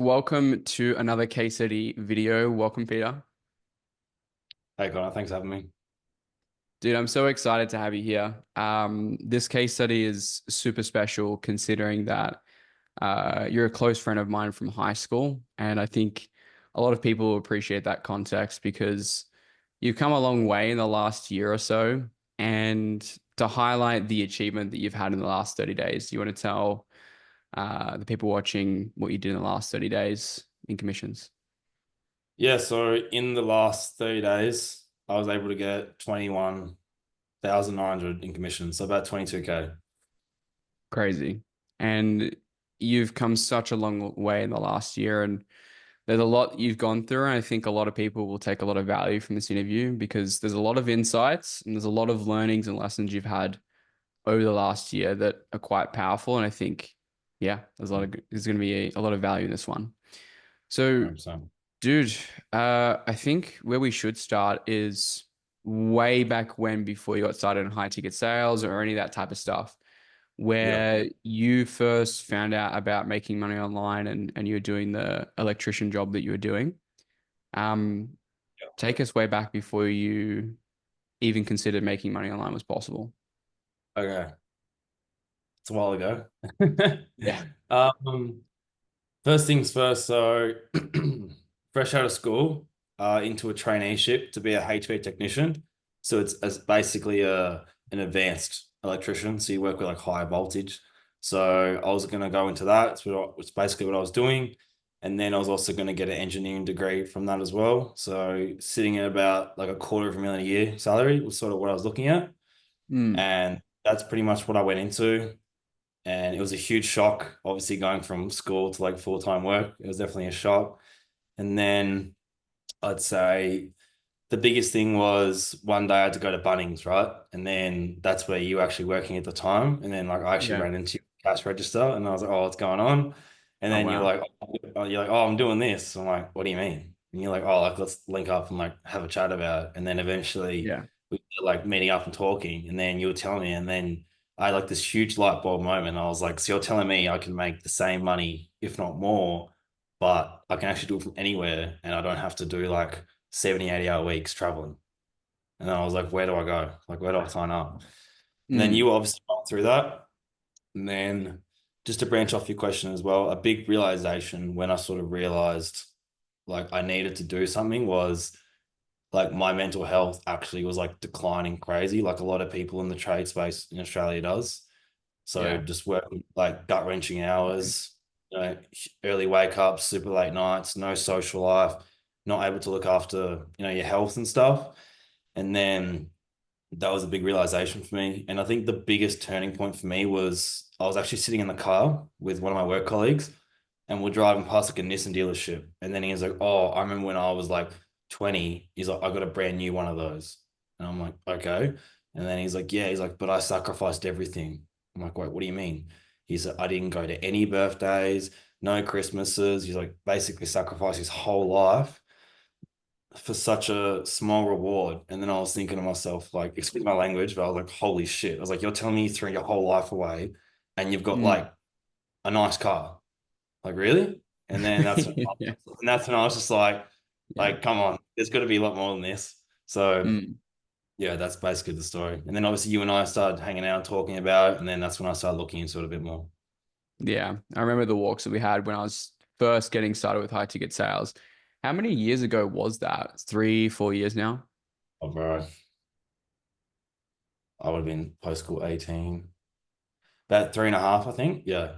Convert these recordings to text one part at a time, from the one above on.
Welcome to another case study video. Welcome, Peter. Hey Connor, thanks for having me. Dude, I'm so excited to have you here. This case study is super special considering that you're a close friend of mine from high school. And I think a lot of people will appreciate that context because you've come a long way in the last year or so. And to highlight the achievement that you've had in the last 30 days, do you want to tell the people watching what you did in the last 30 days in commissions? Yeah, so in the last 30 days, I was able to get 21,900 in commissions, so about 22K. Crazy. And you've come such a long way in the last year, and there's a lot you've gone through. And I think a lot of people will take a lot of value from this interview because there's a lot of insights and there's a lot of learnings and lessons you've had over the last year that are quite powerful. And I think, yeah, there's going to be a lot of value in this one. So, 100%. dude, I think where we should start is way back when, before you got started in high ticket sales or any of that type of stuff, Yeah. where you first found out about making money online and you were doing the electrician job that you were doing. Um, Take us way back before you even considered making money online was possible. Okay. It's a while ago. Yeah. Um, First things first, so fresh out of school, into a traineeship to be a HV technician. So it's as basically an advanced electrician. So you work with like high voltage. So I was gonna go into that. It's basically what I was doing. And then I was also gonna get an engineering degree from that as well. So sitting at about like a quarter of a million a year salary was sort of what I was looking at. Mm, And that's pretty much what I went into, and it was a huge shock, obviously going from school to like full-time work. It was definitely a shock. And then I'd say the biggest thing was one day I had to go to Bunnings, right? And then that's where you were actually working at the time. And then like I actually yeah. ran into your cash register and I was like, oh, what's going on? And Oh, then wow. you're like, oh, I'm doing this. I'm like, what do you mean? And you're like, oh, like let's link up and like have a chat about it. And then eventually Yeah. we were like meeting up and talking. And then you were telling me, and then I had like this huge light bulb moment. I was like, so you're telling me I can make the same money, if not more, but I can actually do it from anywhere and I don't have to do like 70, 80 hour weeks traveling. And then I was like, where do I go? Like, where do I sign up? And then Mm, you obviously went through that. And then just to branch off your question as well, a big realization when I sort of realized like I needed to do something was like my mental health actually was like declining crazy, like a lot of people in the trade space in Australia does. So yeah. just working like gut wrenching hours, early wake ups, super late nights, no social life, not able to look after, your health and stuff. And then that was a big realization for me. And I think the biggest turning point for me was I was actually sitting in the car with one of my work colleagues and we're driving past like a Nissan dealership. And then he was like, oh, I remember when I was like 20, he's like, I got a brand new one of those. And I'm like, okay. And then he's like, yeah, he's like, but I sacrificed everything. I'm like, wait, what do you mean? He said, I didn't go to any birthdays, no Christmases. He's like, basically sacrificed his whole life for such a small reward. And then I was thinking to myself, like, excuse my language, but I was like, holy shit. I was like, you're telling me you threw your whole life away and you've got Mm. like a nice car. Like, really? And then Yeah. that's when I was just Yeah. come on, there's got to be a lot more than this. So Mm. yeah, that's basically the story. And then obviously you and I started hanging out, talking about it, and then that's when I started looking into it a bit more. Yeah. I remember the walks that we had when I was first getting started with high ticket sales. How many years ago was that? 3, 4 years now? Oh, bro, I would have been post school 18, about three and a half, I think. Yeah.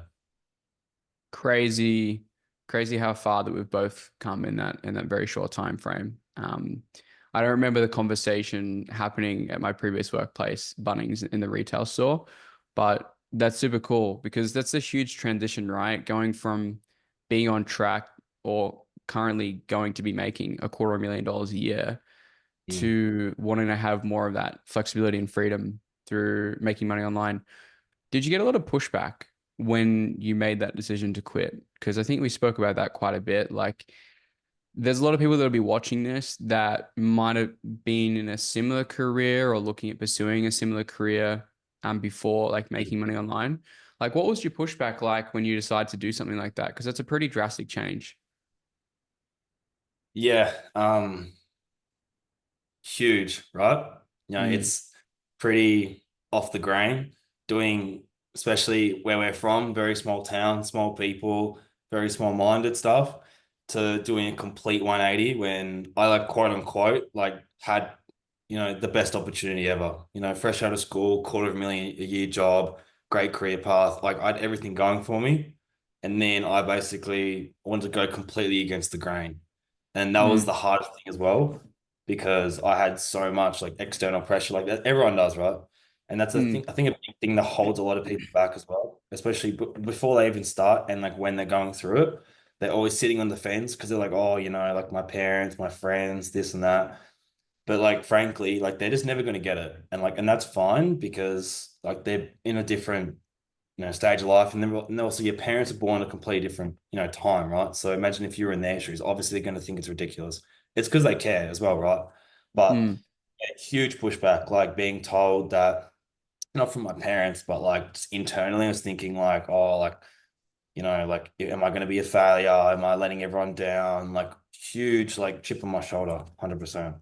Crazy, crazy how far that we've both come in that very short time frame. I don't remember the conversation happening at my previous workplace, Bunnings in the retail store, but that's super cool because that's a huge transition, right? Going from being on track or currently going to be making $250,000 a year Mm. to wanting to have more of that flexibility and freedom through making money online. Did you get a lot of pushback when you made that decision to quit? Because I think we spoke about that quite a bit. Like, there's a lot of people that'll be watching this that might have been in a similar career or looking at pursuing a similar career before like making money online. Like, what was your pushback like when you decided to do something like that? Because it's a pretty drastic change. Yeah, huge, right? Mm, It's pretty off the grain doing, especially where we're from, very small town, small people, very small-minded stuff, to doing a complete 180 when I like quote unquote like had, the best opportunity ever. Fresh out of school, $250,000 a year job, great career path, like I had everything going for me. And then I basically wanted to go completely against the grain. And that was mm, the hardest thing as well because I had so much like external pressure, like that everyone does, right? And that's a mm, thing. I think a big thing that holds a lot of people back as well, especially before they even start and like when they're going through it, they're always sitting on the fence because they're like, oh, like my parents, my friends, this and that. But like, frankly, like they're just never going to get it, and that's fine because like they're in a different stage of life, and then also your parents are born at a completely different time, right? So imagine if you were in their shoes, obviously they're going to think it's ridiculous. It's because they care as well, right? But mm. yeah, huge pushback, like being told that, not from my parents, but like just internally, I was thinking like, oh, like like am I going to be a failure? Am I letting everyone down? Like huge, like chip on my shoulder, 100%.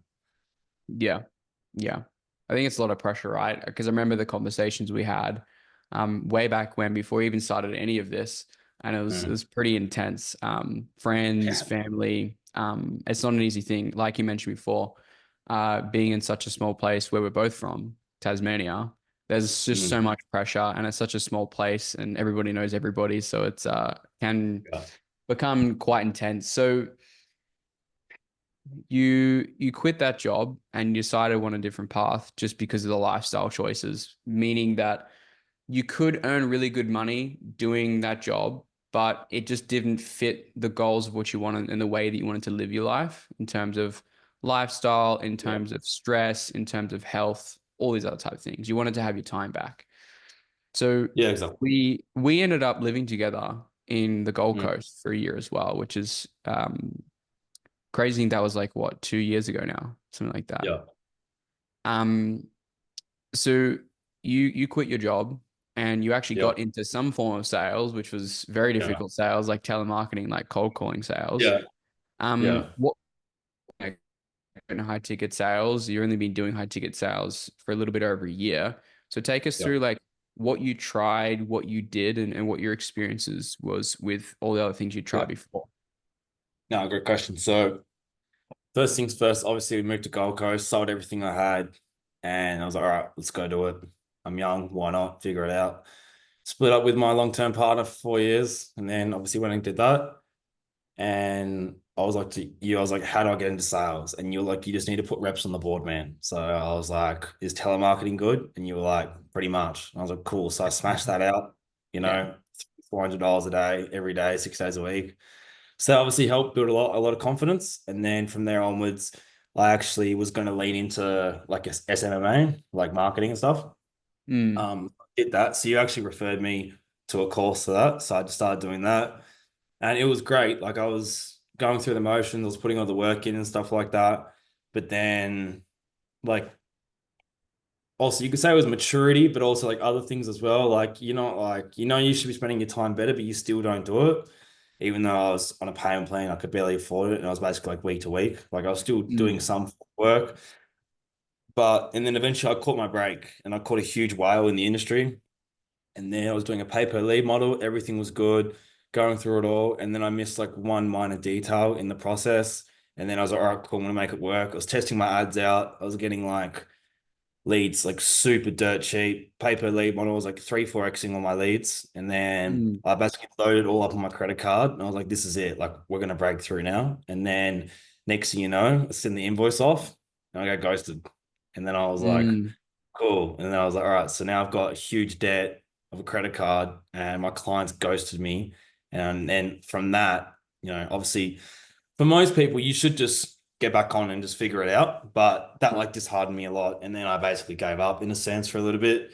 Yeah. Yeah. I think it's a lot of pressure, right? Because I remember the conversations we had way back when, before we even started any of this, and it Mm. was pretty intense. Friends, Yeah, family. It's not an easy thing, like you mentioned before. Being in such a small place where we're both from, Tasmania, there's just mm, so much pressure, and it's such a small place, and everybody knows everybody, so it's can yeah, become quite intense. So you quit that job and you decided on a different path just because of the lifestyle choices, meaning that you could earn really good money doing that job, but it just didn't fit the goals of what you wanted and the way that you wanted to live your life in terms of lifestyle, in yeah, terms of stress, in terms of health, all these other type of things. You wanted to have your time back. So yeah, exactly. we ended up living together in the Gold Mm, Coast for a year as well, which is crazy. That was like what, 2 years ago now, something like that. yeah, Um, so you quit your job and you actually yeah, got into some form of sales, which was very yeah, difficult sales, like telemarketing, like cold calling sales. yeah, yeah, What like, in high ticket sales? You've only been doing high ticket sales for a little bit over a year. So take us yeah. through like what you tried, what you did, and what your experiences was with all the other things you Yeah. tried before. No, great question. So first things first, obviously we moved to Gold Coast, sold everything I had, and I was like, all right, let's go do it. I'm young, why not? Figure it out. Split up with my long-term partner for 4 years, and then obviously went and did that. And I was like to you, I was like, how do I get into sales? And you're like, you just need to put reps on the board, man. So I was like, is telemarketing good? And you were like, pretty much. And I was like, cool. So I smashed that out, you Yeah. know, $400 a day, every day, 6 days a week. So that obviously helped build a lot of confidence. And then from there onwards, I actually was going to lean into like SMMA, like marketing and stuff. Mm, Did that. So you actually referred me to a course for that. So I just started doing that. And it was great. Like I was going through the motions, I was putting all the work in and stuff like that. But then like also you could say it was maturity, but also like other things as well. Like you're not like, you should be spending your time better, but you still don't do it. Even though I was on a payment plan, I could barely afford it. And I was basically like week to week. Like I was still doing mm, some work. And then eventually I caught my break and I caught a huge whale in the industry. And then I was doing a pay per lead model. Everything was good, going through it all. And then I missed like one minor detail in the process. And then I was like, all right, cool, I'm gonna make it work. I was testing my ads out. I was getting like leads like super dirt cheap. Pay per lead model was like 3-4xing on my leads. And then mm, I basically loaded it all up on my credit card. And I was like, this is it. Like we're gonna break through now. And then next thing you know, I send the invoice off and I got ghosted. And then I was like, mm, cool. And then I was like, all right, so now I've got a huge debt of a credit card and my clients ghosted me. And then from that, obviously for most people, you should just get back on and just figure it out. But that like disheartened me a lot. And then I basically gave up in a sense for a little bit.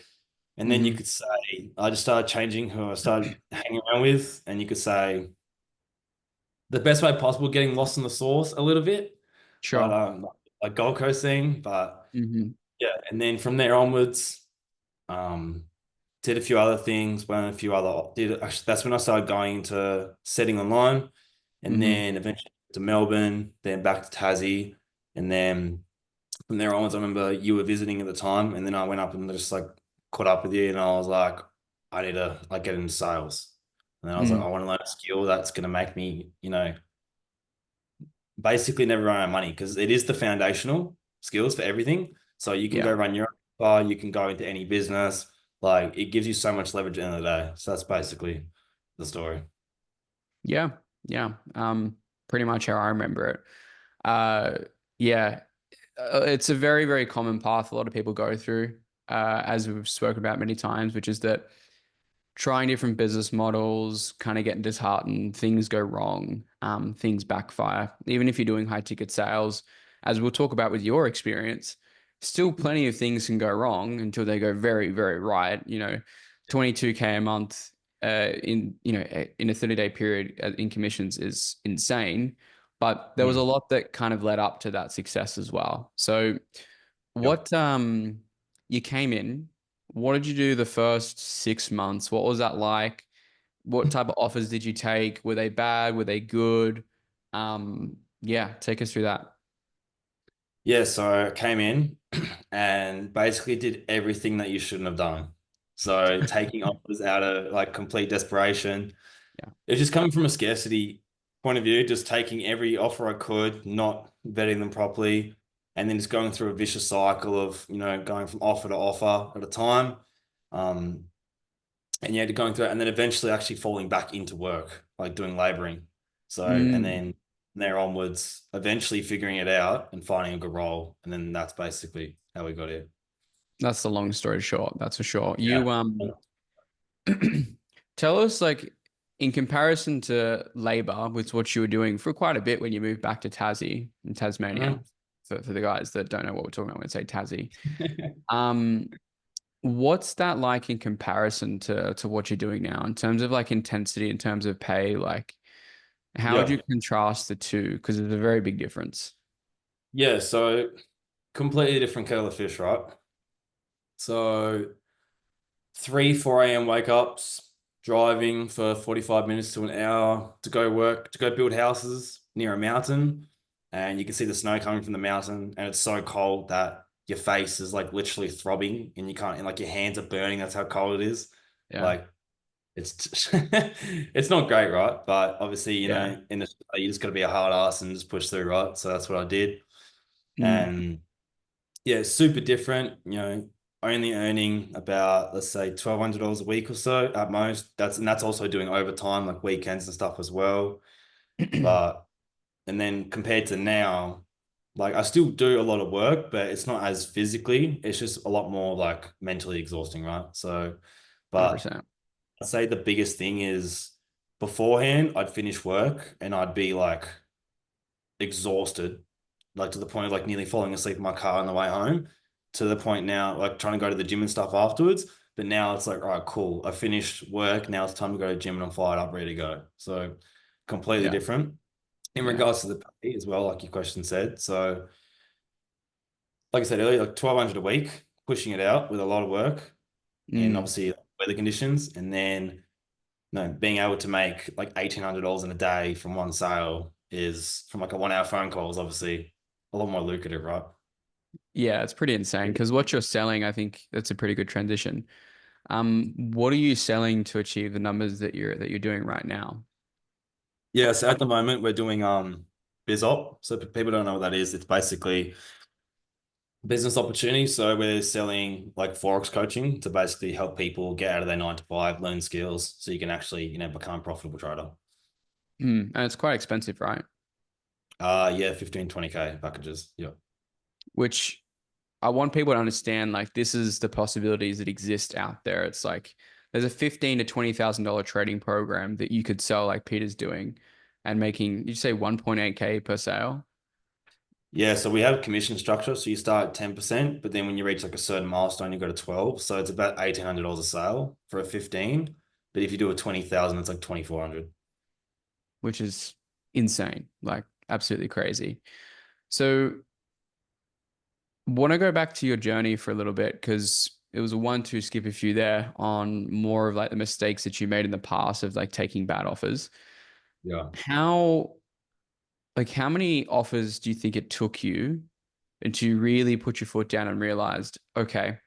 And then you mm. could say, I just started changing who I started hanging around with. And you could say the best way possible, getting lost in the sauce a little bit. But Sure. like Gold Coast thing. But Hmm. yeah, and then from there onwards, um, did a few other things, went on a few other did actually that's when I started going into setting online, and Hmm. then eventually to Melbourne, then back to Tassie, and then from there onwards, I remember you were visiting at the time, and then I went up and just like caught up with you, and I was like, I need to like get into sales, and then I was like, I Mm. want to learn a skill that's going to make me, basically never run out of money because it is the foundational skills for everything. So you can go Yeah. run your own bar, you can go into any business, like it gives you so much leverage at the end of the day. So that's basically the story. Yeah. Yeah. Pretty much how I remember it. Uh, yeah. It's a very, very common path a lot of people go through, as we've spoken about many times, which is that trying different business models, kind of getting disheartened, things go wrong, things backfire. Even if you're doing high ticket sales, as we'll talk about with your experience, still plenty of things can go wrong until they go very, very right. 22K a month in a 30-day period in commissions is insane. But there was a Mm. lot that kind of led up to that success as well. So Yep. what you came in, what did you do the first 6 months? What was that like? What type of offers did you take? Were they bad? Were they good? Yeah, take us through that. Yeah, so I came in and basically did everything that you shouldn't have done. So taking offers out of like complete desperation. Yeah. It's just coming from a scarcity point of view, just taking every offer I could, not vetting them properly, and then just going through a vicious cycle of, going from offer to offer at a time. Um, and yeah, going through it, and then eventually actually falling back into work, like doing laboring. So, and Mm, then there onwards, eventually figuring it out and finding a good role. And then that's basically how we got here. that's the long story short, that's for sure. Yeah. You tell us, like, in comparison to labor, with what you were doing for quite a bit when you moved back to Tassie in Tasmania, Mhm. for the guys that don't know what we're talking about when we say Tassie. Um, What's that like in comparison to what you're doing now in terms of like intensity, in terms of pay? Like, how would you Yeah. contrast the two? Because there's a very big difference. Yeah. So completely different kettle of fish, right? So 4 a.m. wake ups, driving for 45 minutes to an hour to go work, to go build houses near a mountain. And you can see the snow coming from the mountain. And it's so cold that your face is like literally throbbing and you can't, and like your hands are burning. That's how cold it is. Yeah. Like it's, it's not great, right? But obviously, Yeah. in Australia, you just got to be a hard ass and just push through, right? So that's what I did. Mm, And yeah, it's super different. Only earning about let's say $1,200 a week or so at most. That's also doing overtime, like weekends and stuff as well. But and then compared to now, like I still do a lot of work, but it's not as physically. It's just a lot more like mentally exhausting, right? So, but 100%. I'd say the biggest thing is beforehand, I'd finish work and I'd be like exhausted, like to the point of like nearly falling asleep in my car on the way home, to the point now, like trying to go to the gym and stuff afterwards. But now it's like, all right, cool. I finished work. Now it's time to go to the gym and I'm fired up, ready to go. So completely Yeah. different in Yeah. regards to the pay as well, like your question said. So, like I said earlier, like 1,200 a week, pushing it out with a lot of work in Mm, obviously weather conditions. And then, no, being able to make like $1,800 in a day from one sale is from like a 1 hour phone call is obviously a lot more lucrative, right? yeah, it's pretty insane because what you're selling, I think that's a pretty good transition. What are you selling to achieve the numbers that you're doing right now? Yeah, so at the moment we're doing BizOp. So people don't know what that is. It's basically business opportunity. So we're selling like Forex coaching to basically help people get out of their 9 to 5, learn skills so you can actually, become a profitable trader. And it's quite expensive, right? Yeah, 15, 20K packages. Yeah. Which I want people to understand, like, this is the possibilities that exist out there. It's like there's a 15 to $20,000 trading program that you could sell like Peter's doing and making, you say 1.8K per sale, Yeah, so we have commission structure. So you start at 10%, but then when you reach like a certain milestone, you go to 12. So it's about $1,800 a sale for a 15. But if you do a 20,000, it's like 2,400. which is insane, like absolutely crazy. So want to go back to your journey for a little bit because it was a one-two skip a few there on more of like the mistakes that you made in the past of like taking bad offers. Yeah. How how many offers do you think it took you until you really put your foot down and realized, okay,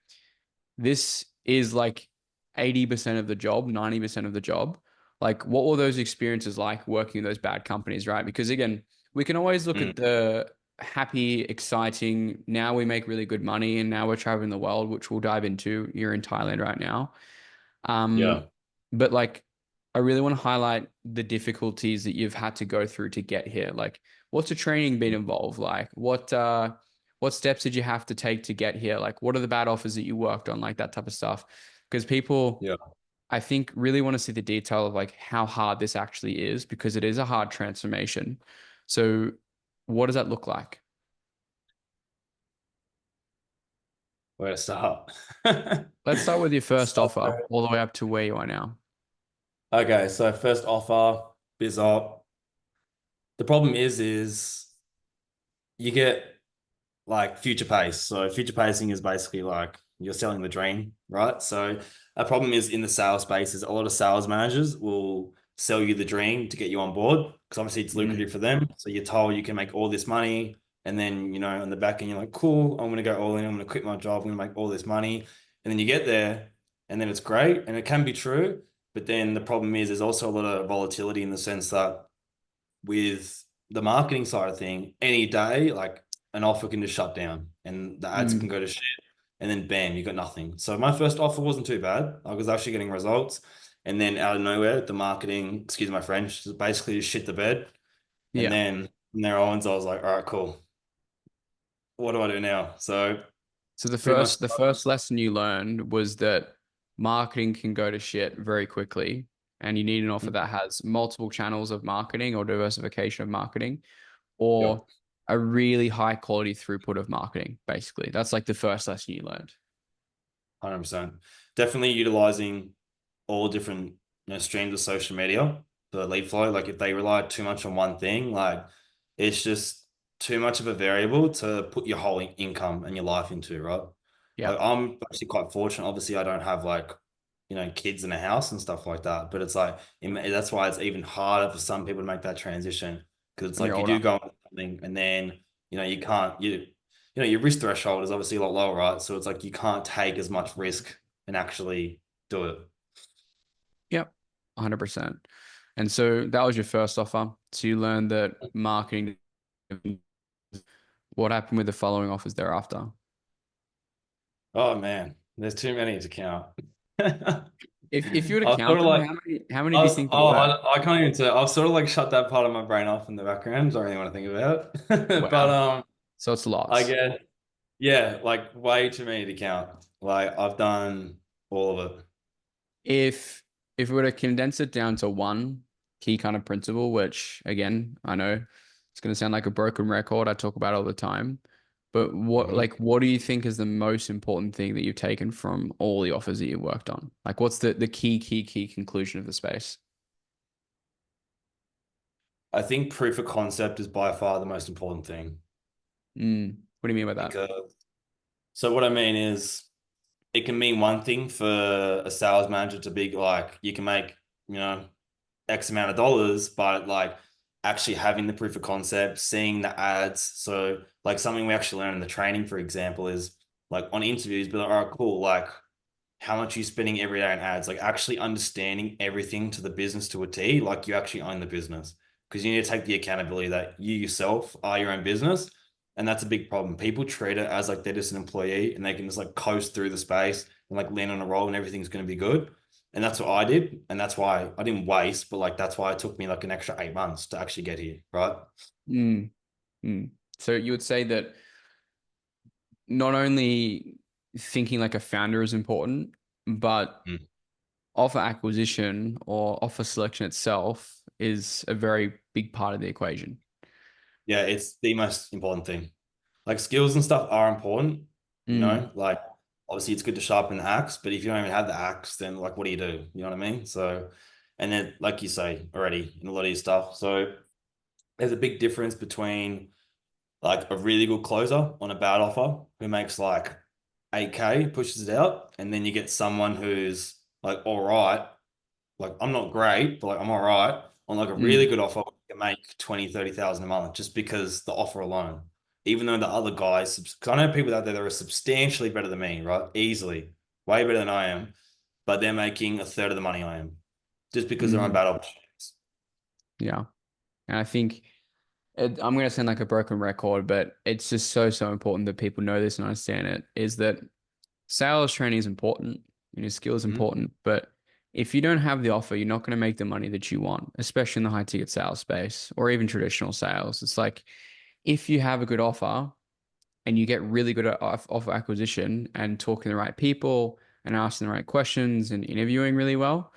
this is like 80% of the job, 90% of the job. Like, what were those experiences like working in those bad companies, right? Because again, we can always look Mm, at the happy, exciting, now we make really good money and now we're traveling the world, which we'll dive into. You're in Thailand right now. Um, yeah. but like, I really want to highlight the difficulties that you've had to go through to get here. Like, what's the training been involved? Like, what steps did you have to take to get here? Like, what are the bad offers that you worked on? Like that type of stuff. Because people, Yeah. I think, really want to see the detail of like how hard this actually is because it is a hard transformation. So, what does that look like? Where to start? Let's start with your first So, offer all the way up to where you are now. okay, so first offer, biz op. The problem is you get like future pace. So future pacing is basically like you're selling the dream, right? So a problem is in the sales space is a lot of sales managers will sell you the dream to get you on board because obviously it's Mm, lucrative for them. So you're told you can make all this money, and then on the back end you're like, cool, I'm gonna go all in. I'm gonna quit my job. I'm gonna make all this money, and then you get there, and then it's great, and it can be true. But then the problem is there's also a lot of volatility in the sense that with the marketing side of thing, any day, like an offer can just shut down and the ads can mm, go to shit. And then bam, you got nothing. So my first offer wasn't too bad. I was actually getting results. And then out of nowhere, the marketing, excuse my French, just basically just shit the bed. And yeah. then from there on, I was like, all right, cool. What do I do now? So So the pretty much, first lesson you learned was that marketing can go to shit very quickly, and you need an offer that has multiple channels of marketing or diversification of marketing, yeah. or a really high quality throughput of marketing. Basically, that's like the first lesson you learned. 100%. Definitely utilizing all different streams of social media for lead flow. Like if they rely too much on one thing, like it's just too much of a variable to put your whole income and your life into, right? Yeah, Like I'm actually quite fortunate. Obviously, I don't have like kids in a house and stuff like that. But it's like that's why it's even harder for some people to make that transition because it's when you're like you older. do go into something and then you can't your risk threshold is obviously a lot lower, right? So it's like you can't take as much risk and actually do it. Yep, 100%. And so that was your first offer. So you learned that marketing. What happened with the following offers thereafter? Oh man, there's too many to count. I've If you were to sort count of them, like how many I do you was, think there oh were? I can't even say I've sort of like shut that part of my brain off in the background. Don't really want to think about it. But Wow. So it's I lots. guess yeah, like way too many to count. Like I've done all of it. If if we were to condense it down to one key kind of principle, which again, I know it's going to sound like a broken record, I talk about all the time, but Mhm. what do you think is the most important thing that you've taken from all the offers that you've worked on? Like what's the key conclusion of the space? I think proof of concept is by far the most important thing What do you mean by that? because so what I mean is it can mean one thing for a sales manager to be like you can make you know X amount of dollars, but like actually having the proof of concept, seeing the ads. So like something we actually learn in the training, for example, is like on interviews, but like, all right, cool. Like how much are you spending every day on ads? Like actually understanding everything to the business to a T, like you actually own the business. Because you need to take the accountability that you yourself are your own business. And that's a big problem. People treat it as like they're just an employee and they can just like coast through the space and like land on a roll and everything's going to be good. And that's what I did. And that's why I didn't waste, but like that's why it took me like an extra 8 months to actually get here. Right. Mm, mm. So you would say that not only thinking like a founder is important, but Mm. offer acquisition or offer selection itself is a very big part of the equation. Yeah, it's the most important thing. Like skills and stuff are important, Mm, like obviously it's good to sharpen the axe, but if you don't even have the axe, then like what do you do? You know what I mean? So, and then like you say already in a lot of your stuff. So there's a big difference between like a really good closer on a bad offer who makes like 8K, pushes it out, and then you get someone who's like, all right, like I'm not great, but like I'm all right on like a really Mm, good offer, you can make 20, 30,000 a month just because the offer alone. Even though the other guys, because I know people out there that are substantially better than me, right? Easily, way better than I am, but they're making a third of the money I am just because they're on mhm. bad opportunities. Yeah. And I think I'm going to sound like a broken record, but it's just so important that people know this and understand it is that sales training is important, skill is Mhm. important, but if you don't have the offer, you're not going to make the money that you want, especially in the high ticket sales space or even traditional sales. It's like if you have a good offer and you get really good at offer acquisition and talking to the right people and asking the right questions and interviewing really well,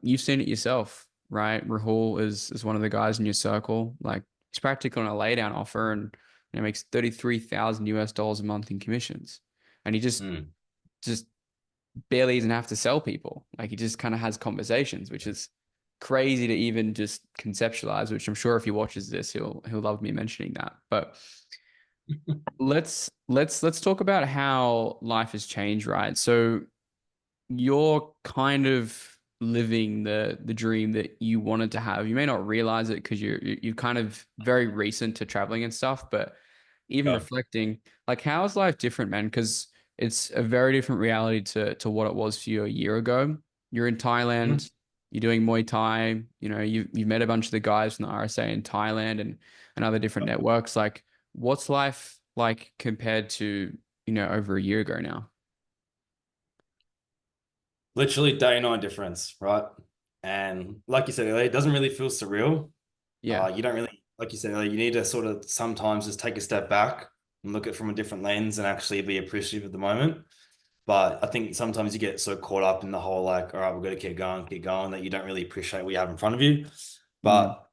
you've seen it yourself, right? Rahul is one of the guys in your circle. Like he's practically on a laydown offer and makes 33,000 US dollars a month in commissions. And he Mm. just barely even have to sell people. Like he just kind of has conversations, which is crazy to even just conceptualize, which I'm sure if he watches this, he'll love me mentioning that. But let's talk about how life has changed, right? So you're kind of living the dream that you wanted to have. You may not realize it because you're kind of very recent to traveling and stuff, but even Yeah. reflecting, like how is life different, man? Because it's a very different reality to what it was for you a year ago. You're in Mhm. Thailand, you're doing Muay Thai, you've met a bunch of the guys from the RSA in Thailand and other different networks. Like, what's life like compared to, over a year ago now? Literally day and night difference, right? And like you said earlier, it doesn't really feel surreal. Yeah. You don't really, like you said earlier, you need to sort of sometimes just take a step back and look at it from a different lens and actually be appreciative of the moment. But I think sometimes you get so caught up in the whole like, all right, we've got to keep going, that you don't really appreciate what you have in front of you. Mm, But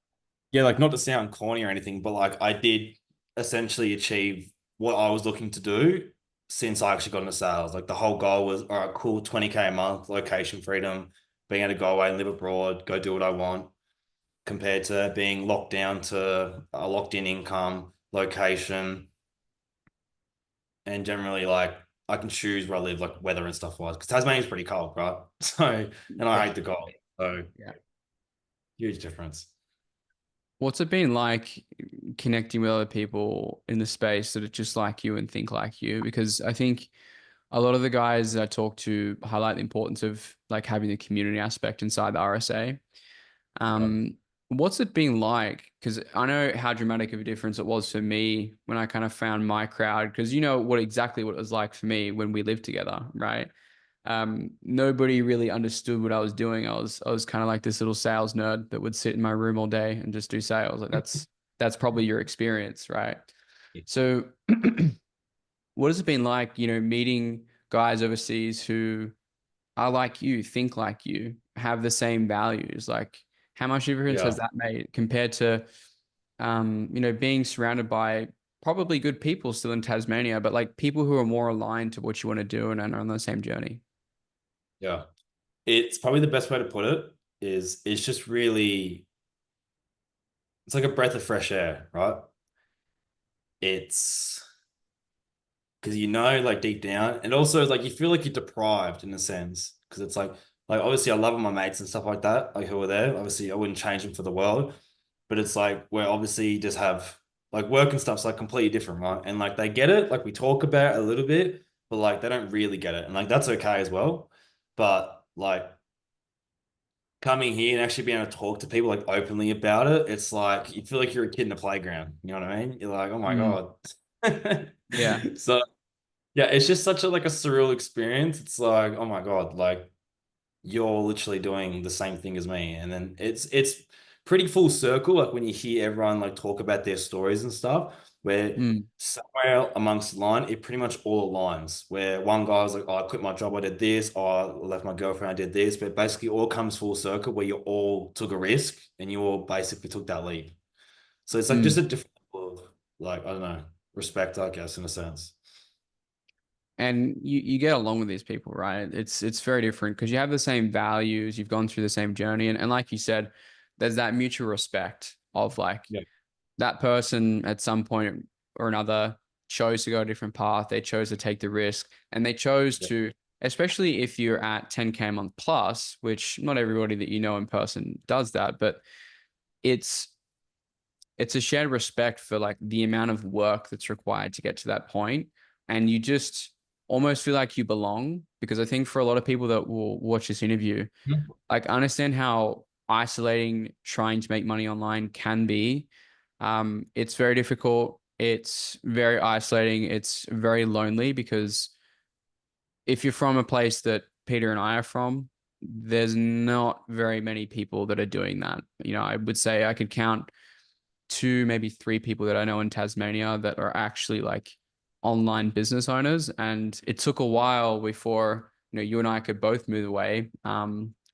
yeah, like not to sound corny or anything, but like I did essentially achieve what I was looking to do since I actually got into sales. Like the whole goal was, all right, cool, 20K a month, location freedom, being able to go away and live abroad, go do what I want, compared to being locked down to a locked in income, location, and generally like I can choose where I live, like weather and stuff wise. Because Tasmania's pretty cold, right? So, and I yeah. hate the cold. So Yeah. huge difference. What's it been like connecting with other people in the space that are just like you and think like you? Because I think a lot of the guys that I talk to highlight the importance of like having the community aspect inside the RSA. Yeah. What's it been like? Because I know how dramatic of a difference it was for me when I kind of found my crowd. Because you know what it was like for me when we lived together, right? Nobody really understood what I was doing. I was kind of like this little sales nerd that would sit in my room all day and just do sales. Like that's probably your experience, right? So what has it been like, meeting guys overseas who are like you, think like you, have the same values? Like how much difference has Yeah. that made compared to being surrounded by probably good people still in Tasmania, but like people who are more aligned to what you want to do and are on the same journey? Yeah. It's probably the best way to put it is it's just really it's like a breath of fresh air, right? It's because like deep down, and also like you feel like you're deprived in a sense because it's like obviously I love my mates and stuff like that, like who are there. Obviously, I wouldn't change them for the world, but it's like we're obviously just have like work and stuff's like completely different, right? And like they get it, like we talk about it a little bit, but like they don't really get it, and like that's okay as well. But like coming here and actually being able to talk to people like openly about it, it's like you feel like you're a kid in a playground. You know what I mean? You're like, oh my Mm, God. yeah. So yeah, it's just such a like a surreal experience. It's like, oh my God, like you're literally doing the same thing as me. And then it's pretty full circle, like when you hear everyone like talk about their stories and stuff, where Mm, somewhere amongst the line, it pretty much all aligns. Where one guy was like, oh, I quit my job, I did this, or I left my girlfriend, I did this, but basically all comes full circle where you all took a risk and you all basically took that leap. So it's like just a mm. different level of like, I don't know, respect, I guess, in a sense. And you get along with these people, right? It's very different because you have the same values, you've gone through the same journey, and like you said, there's that mutual respect of like Yeah. that person at some point or another chose to go a different path. They chose to take the risk, and they chose Yeah. to, especially if you're at 10K a month plus, which not everybody that you know in person does that, but it's it's a shared respect for like the amount of work that's required to get to that point, and you just almost feel like you belong. Because I think for a lot of people that will watch this interview, Mhm. like I understand how isolating trying to make money online can be. It's very difficult. It's very isolating. It's very lonely because if you're from a place that Peter and I are from, there's not very many people that are doing that. I would say I could count two, maybe three people that I know in Tasmania that are actually like online business owners. And it took a while before, you and I could both move away.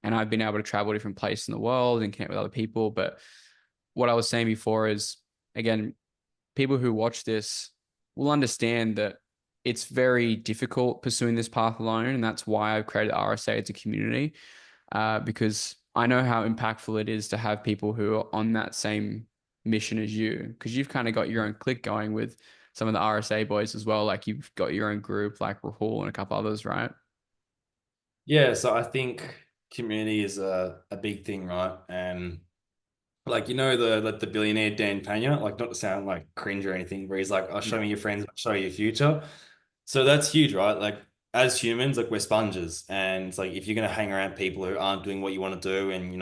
And I've been able to travel different places in the world and connect with other people. But what I was saying before is, again, people who watch this will understand that it's very difficult pursuing this path alone. And that's why I've created RSA as a community, because I know how impactful it is to have people who are on that same mission as you, because you've kind of got your own clique going with some of the RSA boys as well. Like you've got your own group, like Rahul and a couple others, right? Yeah, so I think community is a big thing, right? And like the billionaire Dan Pena, like not to sound like cringe or anything, where he's like, "I'll show Yeah. me your friends, I'll show you your future." So that's huge, right? Like as humans, like we're sponges, and it's like if you're gonna hang around people who aren't doing what you want to do, and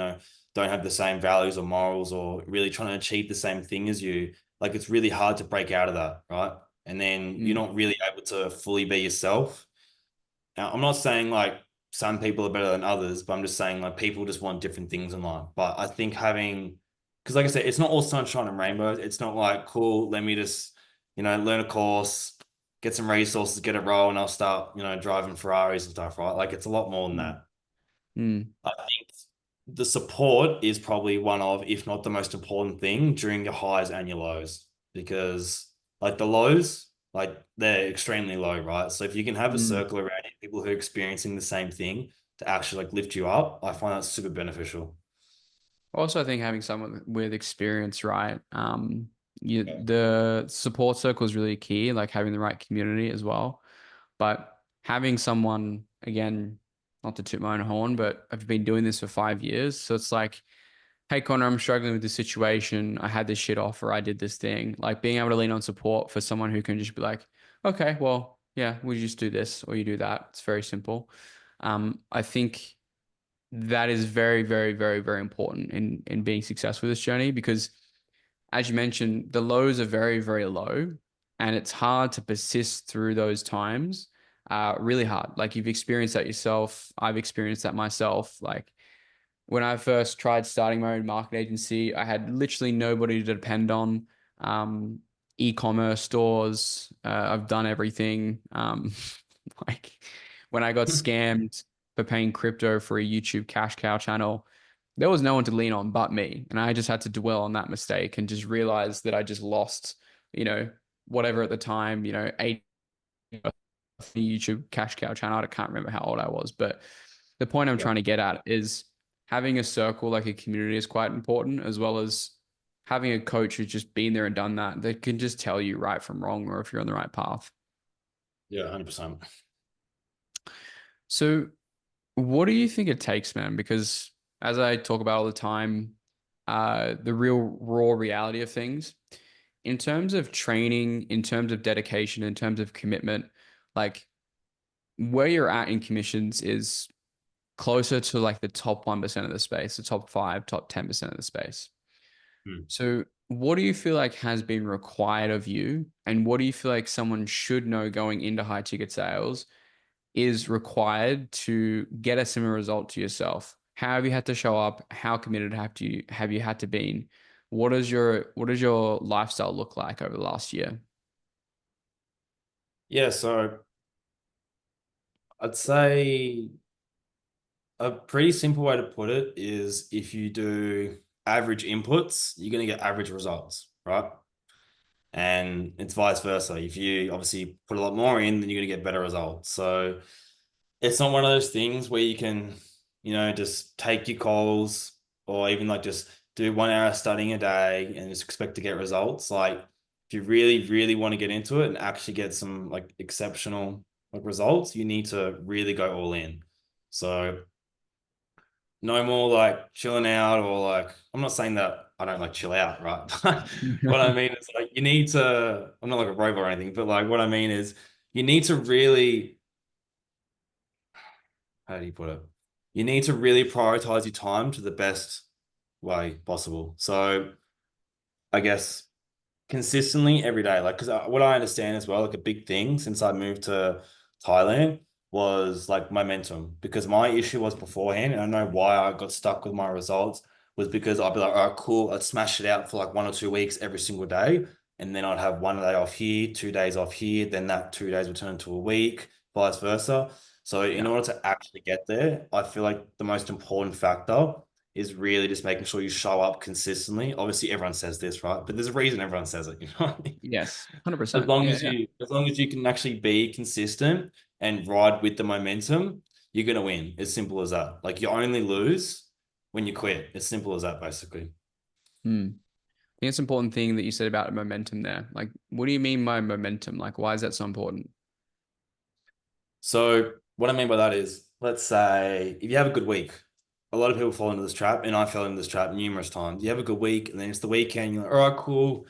don't have the same values or morals, or really trying to achieve the same thing as you, like it's really hard to break out of that, right? And then you're Mm, not really able to fully be yourself. Now, I'm not saying like some people are better than others, but I'm just saying like people just want different things in life. But I think having, because like I said, it's not all sunshine and rainbows. It's not like, cool, let me just, learn a course, get some resources, get a role, and I'll start, driving Ferraris and stuff, right? Like it's a lot more than mm, that. mm. I think the support is probably one of, if not the most important thing during your highs and your lows, because like the lows, like they're extremely low, right? So if you can have a Mm. circle around you, people who are experiencing the same thing to actually like lift you up, I find that super beneficial. Also, I think having someone with experience, right? Yeah. The support circle is really key, like having the right community as well. But having someone, again, not to toot my own horn, but I've been doing this for 5 years. So it's like, hey, Connor, I'm struggling with this situation. I had this shit offer. I did this thing. Like being able to lean on support for someone who can just be like, okay, well, yeah, we just do this or you do that. It's very simple. I think that is very, very, very, very important in being successful with this journey because, as you mentioned, the lows are very, very low, and it's hard to persist through those times. Really hard. Like you've experienced that yourself. I've experienced that myself. Like when I first tried starting my own market agency, I had literally nobody to depend on. Um, E-commerce stores. I've done everything. Like when I got scammed for paying crypto for a YouTube cash cow channel, there was no one to lean on but me. And I just had to dwell on that mistake and just realize that I just lost, you know, whatever at the time, 80 YouTube cash cow channel. I can't remember how old I was, but the point I'm Yeah. trying to get at is having a circle like a community is quite important, as well as having a coach who's just been there and done that. That can just tell you right from wrong or if you're on the right path. Yeah, 100%. So, what do you think it takes, man? Because as I talk about all the time, the real raw reality of things, in terms of training, in terms of dedication, in terms of commitment, like where you're at in commissions is closer to like the top 1% of the space, the top five, top 10% of the space. Hmm. So, what do you feel like has been required of you? And what do you feel like someone should know going into high ticket sales is required to get a similar result to yourself? How have you had to show up? How committed have you had to be? What does your lifestyle look like over the last year? Yeah, so I'd say a pretty simple way to put it is if you do average inputs, you're going to get average results, right? And it's vice versa. If you obviously put a lot more in, then you're going to get better results. So it's not one of those things where you can, just take your calls or even like just do 1 hour studying a day and just expect to get results. Like if you really, really want to get into it and actually get some like exceptional like results, you need to really go all in. So no more like chilling out or like I'm not saying that I don't like chill out, right? But what I mean is like you need to, I'm not like a robot or anything, but like what I mean is you need to really, how do you put it? You need to really prioritize your time to the best way possible. So I guess consistently every day. Like, because what I understand as well, like a big thing since I moved to Thailand was like momentum. Because my issue was beforehand, and I know why I got stuck with my results was because I'd be like, all right, cool, I'd smash it out for like 1 or 2 weeks every single day. And then I'd have one day off here, 2 days off here, then that 2 days would turn into a week, vice versa. So in Yeah. order to actually get there, I feel like the most important factor is really just making sure you show up consistently. Obviously, everyone says this, right? But there's a reason everyone says it. You know what I mean? Yes. As 100%. long Yeah. as Yeah. you can actually be consistent and ride with the momentum, you're gonna win. As simple as that. Like you only lose when you quit. As simple as that, basically. Hmm. I think it's an important thing that you said about momentum there. Like, what do you mean by momentum? Like, why is that so important? So what I mean by that is, let's say if you have a good week, a lot of people fall into this trap, and I fell into this trap numerous times. You have a good week, and then it's the weekend. You're like, all right, cool.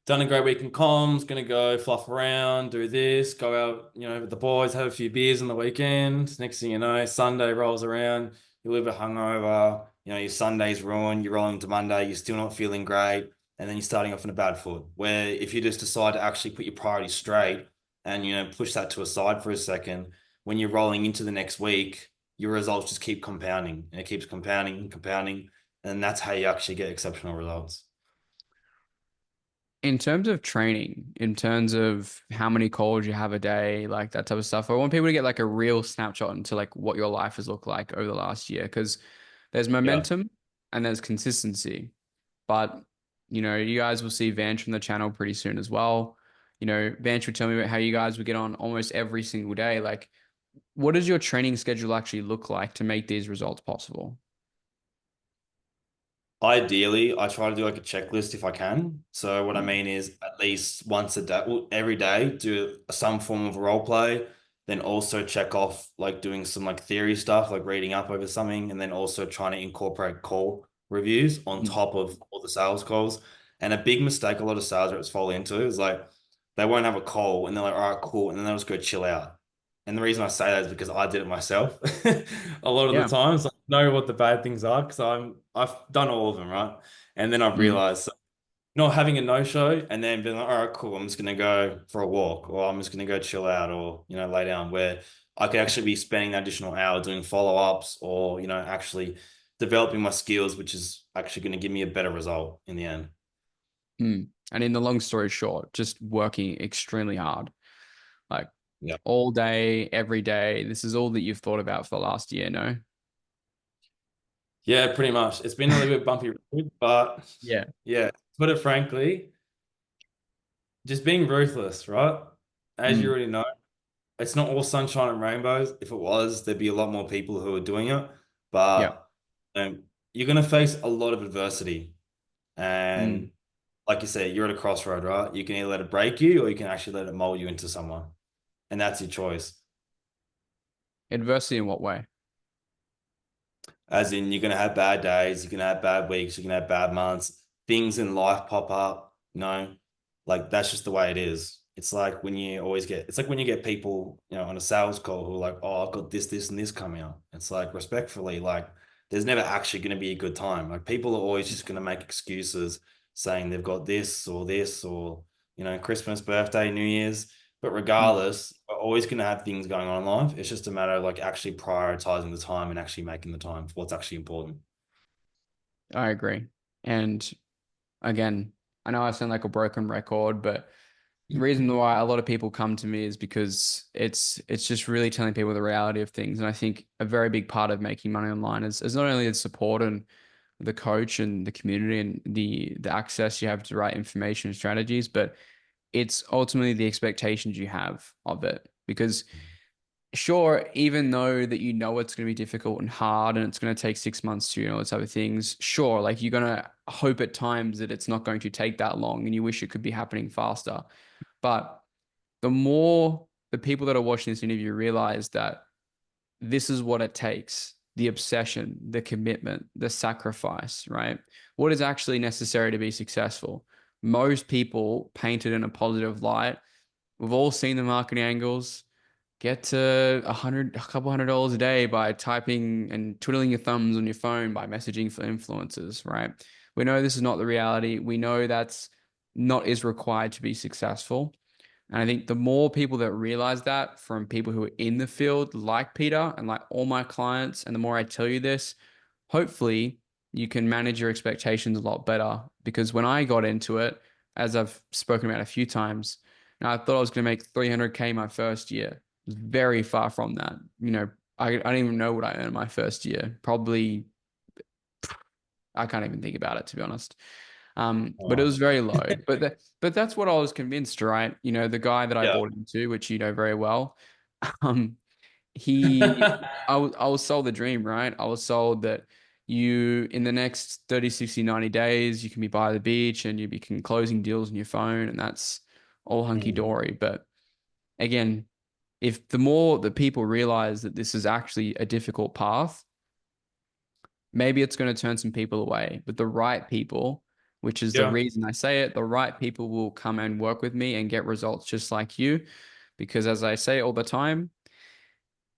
Done a great week in comms, gonna go fluff around, do this, go out, with the boys, have a few beers on the weekend. Next thing you know, Sunday rolls around, you're a little bit hungover, your Sunday's ruined, you're rolling to Monday, you're still not feeling great, and then you're starting off on a bad foot. Where if you just decide to actually put your priorities straight and push that to a side for a second, when you're rolling into the next week, your results just keep compounding and it keeps compounding and compounding, and that's how you actually get exceptional results. In terms of training, in terms of how many calls you have a day, like that type of stuff, I want people to get like a real snapshot into like what your life has looked like over the last year because there's Yeah. momentum and there's consistency. But, you guys will see Vanch from the channel pretty soon as well. Vanch would tell me about how you guys would get on almost every single day. Like, what does your training schedule actually look like to make these results possible? Ideally, I try to do like a checklist if I can. So what I Mm. mean is at least once a day, well, every day, do some form of role play, then also check off like doing some like theory stuff, like reading up over something, and then also trying to incorporate call reviews on Mm. top of all the sales calls. And a big mistake a lot of sales reps fall into is like they won't have a call and they're like, all right, cool, and then they'll just go chill out. And the reason I say that is because I did it myself a lot of the Yeah. times. I know what the bad things are because I've done all of them, right? And then I've Mm. realized not having a no-show and then being like, all right, cool, I'm just gonna go for a walk or I'm just gonna go chill out or lay down where I could actually be spending that additional hour doing follow-ups or actually developing my skills, which is actually going to give me a better result in the end. Mm. And in the long story short, just working extremely hard, like Yeah. all day, every day. This is all that you've thought about for the last year, no? Yeah, pretty much. It's been a little bit bumpy road, but Yeah. yeah, to put it frankly, just being ruthless, right? As you Mm. already know, it's not all sunshine and rainbows. If it was, there'd be a lot more people who are doing it. Yeah. But you're going to face a lot of adversity. Mm. And like you said, you're at a crossroad, right? You can either let it break you or you can actually let it mold you into someone. And that's your choice. Adversity in what way? As in, you're going to have bad days, you're going to have bad weeks, you're going to have bad months. Things in life pop up, like that's just the way it is. It's like when you get people, on a sales call who are like, oh, I've got this, this, and this coming up. It's like, respectfully, like, there's never actually going to be a good time. Like, people are always just going to make excuses saying they've got this, or, Christmas, birthday, New Year's. But Mm. regardless, we're always going to have things going on in life. It's just a matter of like actually prioritizing the time and actually making the time for what's actually important. I agree. And again, I know I sound like a broken record, but the reason why a lot of people come to me is because it's just really telling people the reality of things. And I think a very big part of making money online is not only the support and the coach and the community and the access you have to the right information and strategies, but it's ultimately the expectations you have of it. Because sure, even though that you know it's going to be difficult and hard and it's going to take 6 months to, those type of things, sure, like you're going to hope at times that it's not going to take that long and you wish it could be happening faster. But the more the people that are watching this interview realize that this is what it takes, the obsession, the commitment, the sacrifice, right? What is actually necessary to be successful? Most people paint it in a positive light. We've all seen the marketing angles. Get to a couple $100 a day by typing and twiddling your thumbs on your phone by messaging for influencers, right? We know this is not the reality. We know that's not is required to be successful. And I think the more people that realize that from people who are in the field, like Peter and like all my clients, and the more I tell you this, hopefully you can manage your expectations a lot better. Because when I got into it, as I've spoken about a few times, I thought I was going to make 300K my first year. It was very far from that. I don't even know what I earned my first year. Probably, I can't even think about it, to be honest. But it Oh, was very low. But that's what I was convinced, right? The guy that I yeah. bought into, which you know very well, um, he, I was sold the dream, right? I was sold that you, in the next 30, 60, 90 days, you can be by the beach and you be closing deals on your phone, and that's all hunky Mm. dory. But again, if the more that people realize that this is actually a difficult path, maybe it's going to turn some people away. But the right people, which is the Yeah. reason I say it, the right people will come and work with me and get results just like you. Because as I say all the time,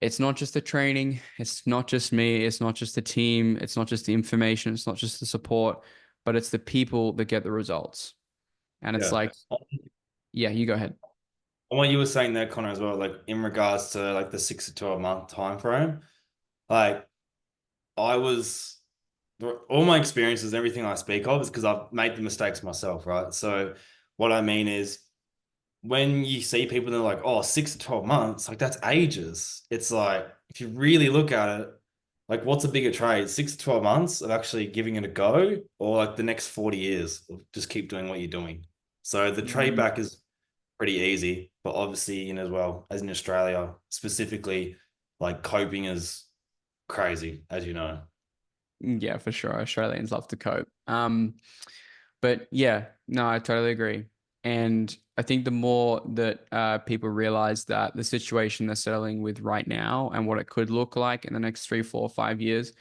it's not just the training, it's not just me, it's not just the team, it's not just the information, it's not just the support, but it's the people that get the results. And it's Yeah. like, yeah, you go ahead. And what you were saying there, Connor, as well, like in regards to like the 6 to 12 month time frame, like I was all my experiences, everything I speak of is because I've made the mistakes myself, right? So what I mean is when you see people that are like, oh, 6 to 12 months, like that's ages. It's like if you really look at it, like what's a bigger trade? 6 to 12 months of actually giving it a go, or like the next 40 years of just keep doing what you're doing. So the trade Mm, back is pretty easy, but obviously, as well as in Australia specifically, like coping is crazy, as you know. yeah, for sure. Australians love to cope. But yeah, no, I totally agree. And I think the more that people realize that the situation they're settling with right now and what it could look like in the next 3, 4, 5 years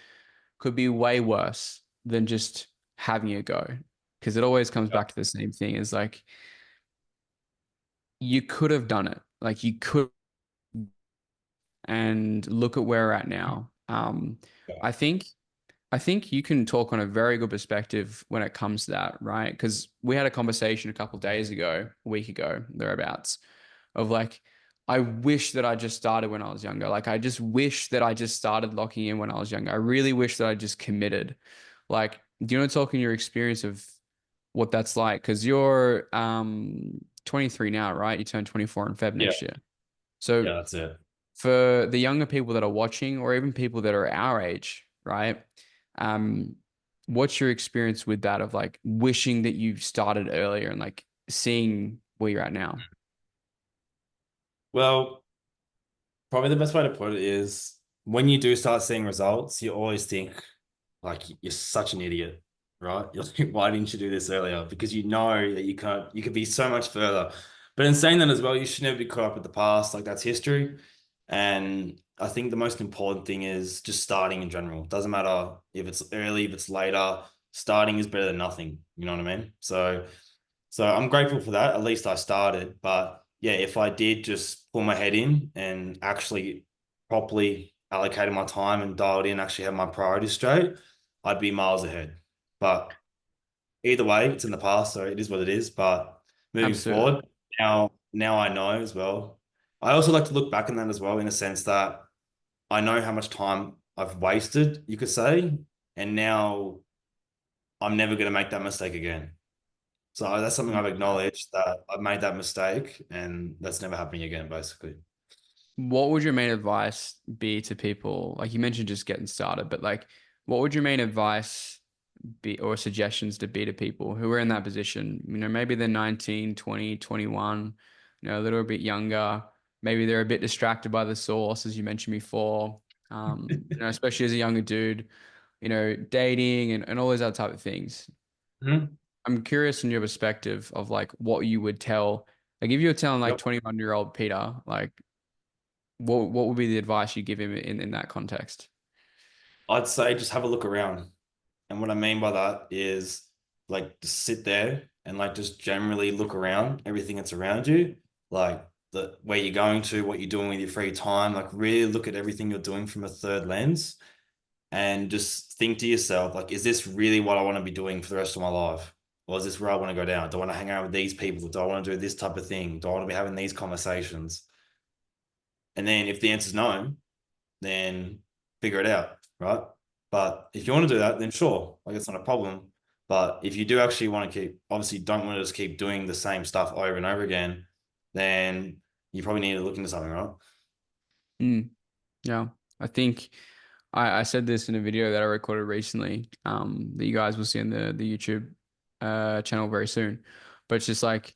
could be way worse than just having a go. Because it always comes Yeah. back to the same thing is like, you could have done it. Like, you could, and look at where we're at now. Yeah. I think I think you can talk on a very good perspective when it comes to that, right? Because we had a conversation a couple of days ago, a week ago, thereabouts, of like, I wish that I just started when I was younger. Like, I just wish that I just started locking in when I was younger. I really wish that I just committed. Like, do you want to talk in your experience of what that's like? Because you're 23 now, right? You turn 24 in Feb Yeah. next year. So Yeah, that's it. for the younger people that are watching, or even people that are our age, right? Um, what's your experience with that of like wishing that you started earlier and like seeing where you're at now? Well, probably the best way to put it is when you do start seeing results, you always think like you're such an idiot, right? You're like, why didn't you do this earlier? Because you know that you could be so much further. But in saying that as well, you should never be caught up with the past. Like that's history. And I think the most important thing is just starting in general. Doesn't matter if it's early, if it's later, starting is better than nothing. You know what I mean? So I'm grateful for that. At least I started. But yeah, if I did just pull my head in and actually properly allocated my time and dialed in, actually had my priorities straight, I'd be miles ahead. But either way, it's in the past, so it is what it is. But moving Absolutely. forward, now I know as well. I also like to look back on that as well, in a sense that I know how much time I've wasted, you could say, and now I'm never going to make that mistake again. So that's something I've acknowledged that I've made that mistake and that's never happening again, basically. What would your main advice be to people? Like you mentioned just getting started, but like what would your main advice be or suggestions to be to people who are in that position? Maybe they're 19, 20, 21, a little bit younger. maybe they're a bit distracted by the source, as you mentioned before. Especially as a younger dude, dating and all those other type of things. Mhm. I'm curious from your perspective of like what you would tell, like if you were telling like Yep. 21-year-old Peter, like what would be the advice you give him in that context? I'd say just have a look around. And what I mean by that is like just sit there and like just generally look around everything that's around you, like the where you're going to, what you're doing with your free time, like really look at everything you're doing from a third lens and just think to yourself, like, is this really what I want to be doing for the rest of my life? Or is this where I want to go down? Do I want to hang out with these people? Do I want to do this type of thing? Do I want to be having these conversations? And then if the answer's no, then figure it out, right? But if you want to do that, then sure, like it's not a problem. But if you do actually want to keep, obviously, don't want to just keep doing the same stuff over and over again, then you probably need to look into something, right? Mm, yeah, I think I said this in a video that I recorded recently, that you guys will see in the YouTube channel very soon. But it's just like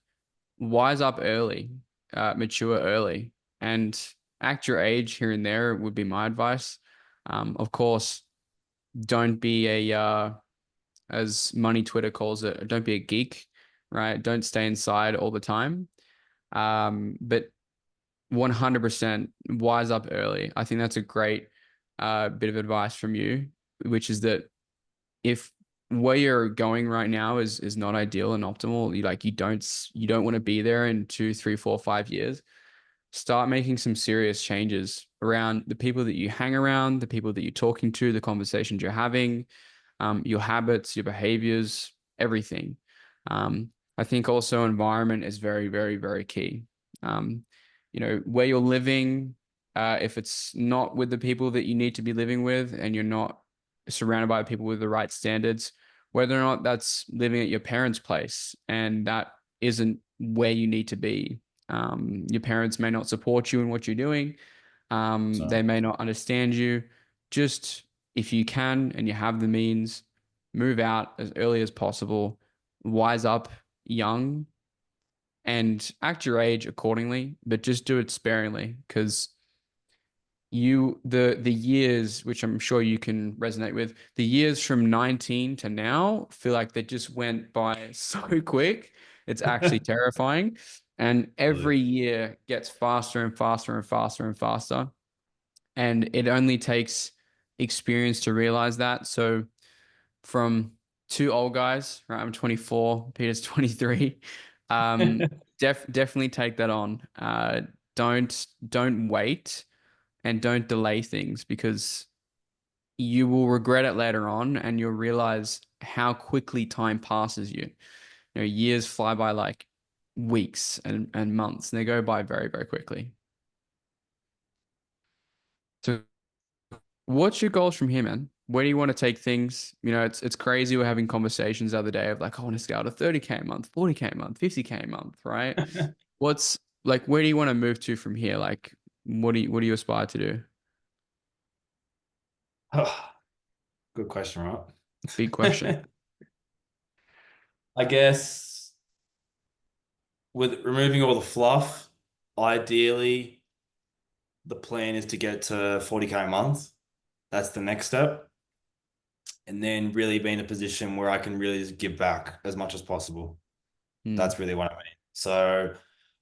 wise up early, mature early, and act your age here and there would be my advice. Of course, don't be as Money Twitter calls it, don't be a geek, right? Don't stay inside all the time. But 100% wise up early. I think that's a great bit of advice from you, which is that if where you're going right now is not ideal and optimal, you don't want to be there in 2, 3, 4, 5 years. Start making some serious changes around the people that you hang around, the people that you're talking to, the conversations you're having, your habits, your behaviors, everything. Um, I think also environment is very, very, very key. Um, where you're living, if it's not with the people that you need to be living with and you're not surrounded by people with the right standards, whether or not that's living at your parents' place and that isn't where you need to be. Your parents may not support you in what you're doing. So They may not understand you. Just if you can and you have the means, move out as early as possible, wise up young, and act your age accordingly, but just do it sparingly because the years, which I'm sure you can resonate with, the years from 19 to now feel like they just went by so quick. It's actually terrifying. And every year gets faster and faster and faster and faster. And it only takes experience to realize that. So from two old guys, right? I'm 24, Peter's 23. Um, definitely take that on. Don't wait and don't delay things because you will regret it later on and you'll realize how quickly time passes you. Years fly by like weeks and months, and they go by very, very quickly. So what's your goals from here, man? Where do you want to take things? It's crazy. We're having conversations the other day of like, I want to scale to 30K a month, 40K a month, 50K a month, right? What's like, where do you want to move to from here? Like, what do you aspire to do? good question, Big question. right? I guess with removing all the fluff, ideally the plan is to get to 40K a month. That's the next step. And then really be in a position where I can really just give back as much as possible. Hmm. That's really what I mean. So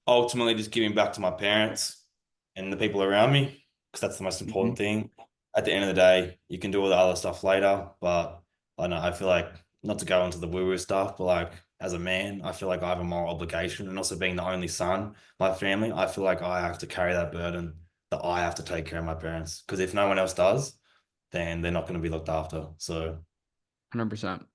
ultimately, just giving back to my parents and the people around me, because that's the most Hmm. important thing. At the end of the day, you can do all the other stuff later, but I know I feel like not to go into the woo-woo stuff, but like as a man, I feel like I have a moral obligation, and also being the only son, my family, I feel like I have to carry that burden that I have to take care of my parents. Because if no one else does, then they're not going to be looked after. So, 100%.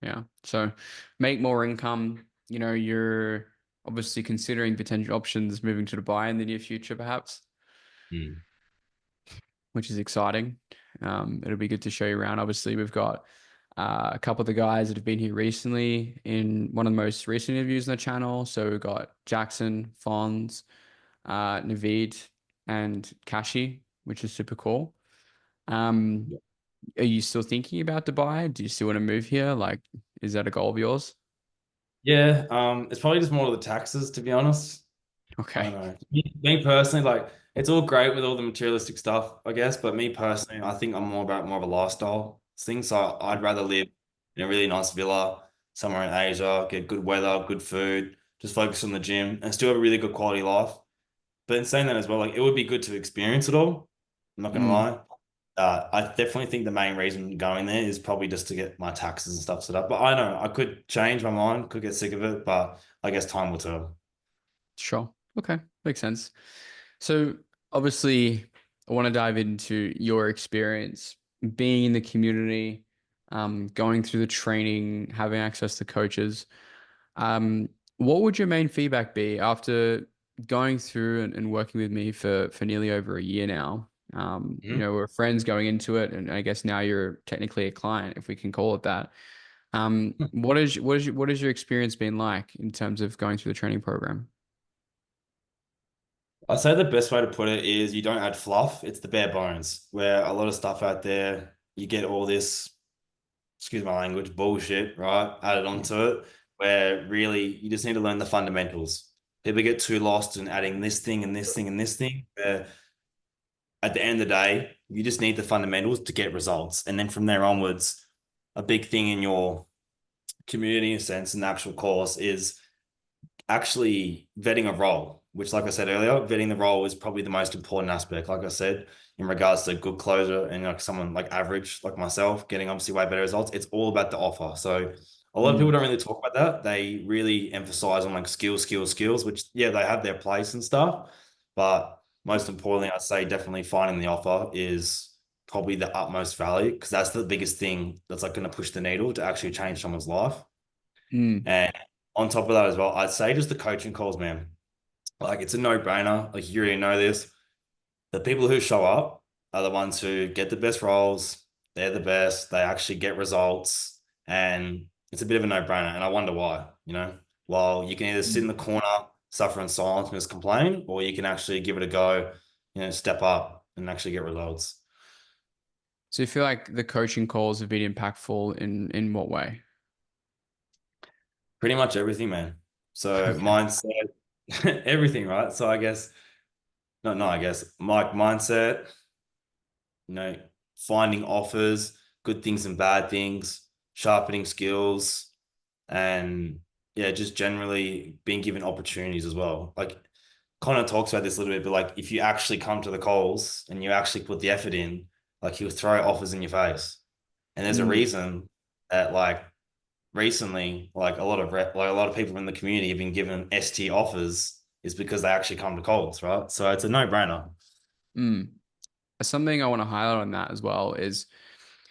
Yeah. So make more income. You're obviously considering potential options moving to Dubai in the near future, perhaps, mm, which is exciting. It'll be good to show you around. Obviously, we've got a couple of the guys that have been here recently in one of the most recent interviews on the channel. So we've got Jackson, Fonz, Naveed, and Kashi, which is super cool. Um, are you still thinking about Dubai? Do you still want to move here? Like, is that a goal of yours? yeah, it's probably just more of the taxes, to be honest. I don't Okay. know. Me personally, like it's all great with all the materialistic stuff, I guess, but me personally, I think I'm more of a lifestyle thing. So I'd rather live in a really nice villa somewhere in Asia, get good weather, good food, just focus on the gym and still have a really good quality life. But in saying that as well, like it would be good to experience it all. I'm not gonna Mm, lie. I definitely think the main reason going there is probably just to get my taxes and stuff set up. But I know I could change my mind, could get sick of it, but I guess time will tell. sure. Okay. Makes sense. So obviously, I want to dive into your experience being in the community, going through the training, having access to coaches. What would your main feedback be after going through and working with me for nearly over a year now? Mhm. We're friends going into it, and I guess now you're technically a client, if we can call it that. What is your experience been like in terms of going through the training program? I'd say the best way to put it is you don't add fluff, it's the bare bones, where a lot of stuff out there, you get all this, excuse my language, bullshit, right, added Yeah. onto it, where really you just need to learn the fundamentals. People get too lost in adding this thing and this thing and this thing, where at the end of the day, you just need the fundamentals to get results. And then from there onwards, a big thing in your community sense and actual course is actually vetting a role, which, like I said earlier, vetting the role is probably the most important aspect. Like I said, in regards to good closure and like someone like average, like myself, getting obviously way better results, it's all about the offer. So a lot of people Mm, don't really talk about that. They really emphasize on like skills, skills, skills, which yeah, they have their place and stuff. But most importantly, I'd say definitely finding the offer is probably the utmost value because that's the biggest thing that's like going to push the needle to actually change someone's life. mm, And on top of that as well, I'd say just the coaching calls, man. Like it's a no-brainer. Like you already know this. The people who show up are the ones who get the best roles. They're the best. They actually get results. And it's a bit of a no-brainer. And I wonder why, you know? Well, you can either sit in mm. the corner, suffer in silence and just complain, or you can actually give it a go, step up and actually get results. So you feel like the coaching calls have been impactful in what way? Pretty much everything, man. So Okay. mindset, everything, right? So I guess, no, I guess mindset, you know, finding offers, good things and bad things, sharpening skills, and yeah, just generally being given opportunities as well. Like Connor talks about this a little bit, but like if you actually come to the calls and you actually put the effort in, like he'll throw offers in your face. And there's a Mm, reason that like recently, like like a lot of people in the community have been given ST offers is because they actually come to calls, right? So it's a no-brainer. mm. Something I want to highlight on that as well is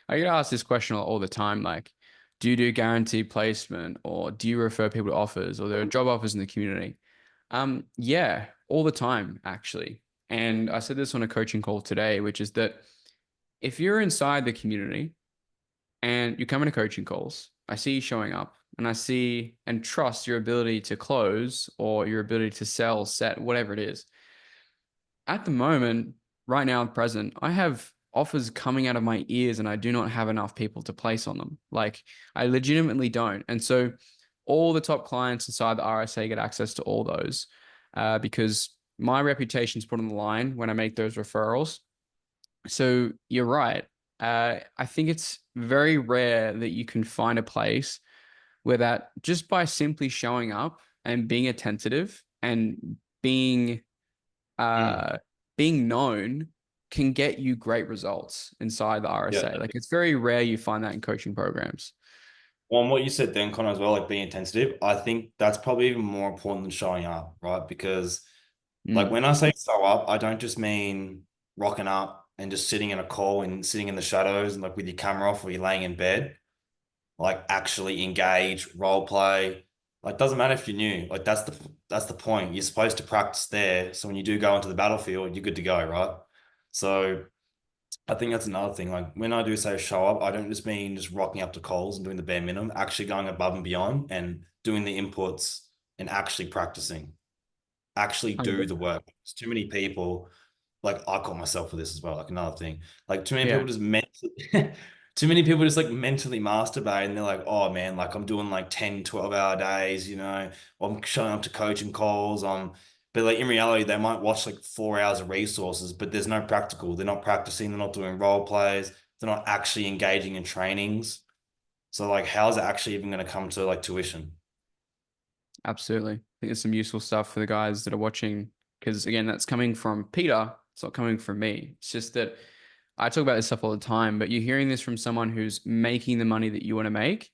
I get asked this question all the time, like, do you do guaranteed placement or do you refer people to offers or there are job offers in the community? Yeah, all the time, actually. And I said this on a coaching call today, which is that if you're inside the community and you come into coaching calls, I see you showing up and I see and trust your ability to close or your ability to sell, set, whatever it is. At the moment, right now, present, I have offers coming out of my ears and I do not have enough people to place on them. Like, I legitimately don't. And so, all the top clients inside the RSA get access to all those because my reputation is put on the line when I make those referrals. So, you're right. I think it's very rare that you can find a place where that just by simply showing up and being attentive and being Mm. uh, being known can get you great results inside the Yeah. RSA. Like it's very rare you find that in coaching programs. Well, and what you said then, Connor, as well, like being attentive, I think that's probably even more important than showing up, right? Because like Mm, when I say show up, I don't just mean rocking up and just sitting in a call and sitting in the shadows and like with your camera off or you're laying in bed. Like actually engage, role play. Like doesn't matter if you're new. Like that's the point. You're supposed to practice there. So when you do go into the battlefield, you're good to go, right? So I think that's another thing. Like when I do say show up, I don't just mean just rocking up to calls and doing the bare minimum, actually going above and beyond and doing the inputs and actually practicing. Actually do the work. There's too many people like I call myself for this as well, like another thing. Like too many yeah. people just mentally too many people just like mentally masturbate and they're like, oh man, like I'm doing like 10, 12 hour days, or I'm showing up to coaching calls. But like in reality, they might watch like 4 hours of resources, but there's no practical. They're not practicing, they're not doing role plays, they're not actually engaging in trainings. So like how is it actually even going to come to like tuition? Absolutely. I think there's some useful stuff for the guys that are watching because again, that's coming from Peter. It's not coming from me. It's just that I talk about this stuff all the time, but you're hearing this from someone who's making the money that you want to make.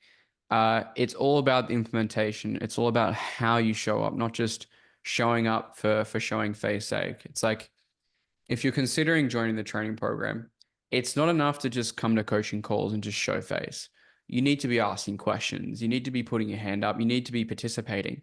It's all about the implementation. It's all about how you show up, not just showing up for showing face sake. It's like if you're considering joining the training program, it's not enough to just come to coaching calls and just show face. You need to be asking questions. You need to be putting your hand up. You need to be participating.